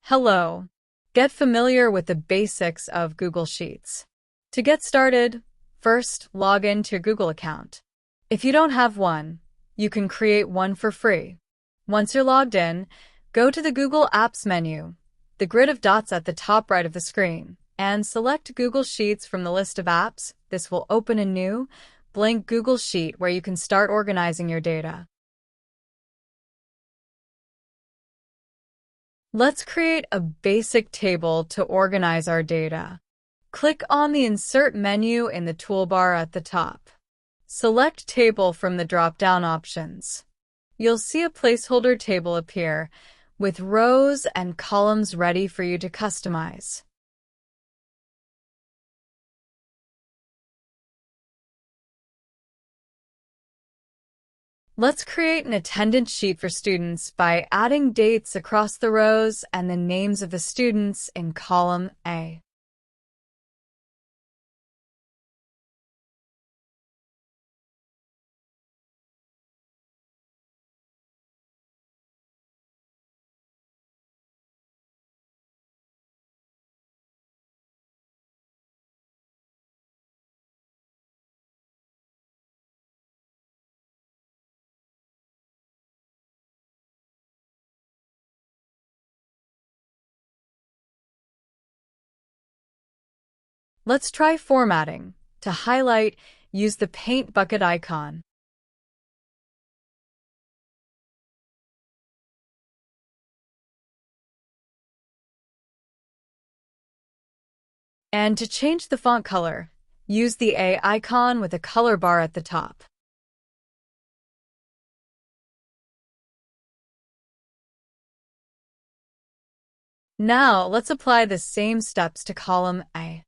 Hello. Get familiar with the basics of Google Sheets. To get started, first log into your Google account. If you don't have one, you can create one for free. Once you're logged in, go to the Google Apps menu, the grid of dots at the top right of the screen, and select Google Sheets from the list of apps. This will open a new, blank Google Sheet where you can start organizing your data. Let's create a basic table to organize our data. Click on the Insert menu in the toolbar at the top. Select Table from the drop-down options. You'll see a placeholder table appear with rows and columns ready for you to customize. Let's create an attendance sheet for students by adding dates across the rows and the names of the students in column A. Let's try formatting. To highlight, use the paint bucket icon. And to change the font color, use the A icon with a color bar at the top. Now, let's apply the same steps to column A.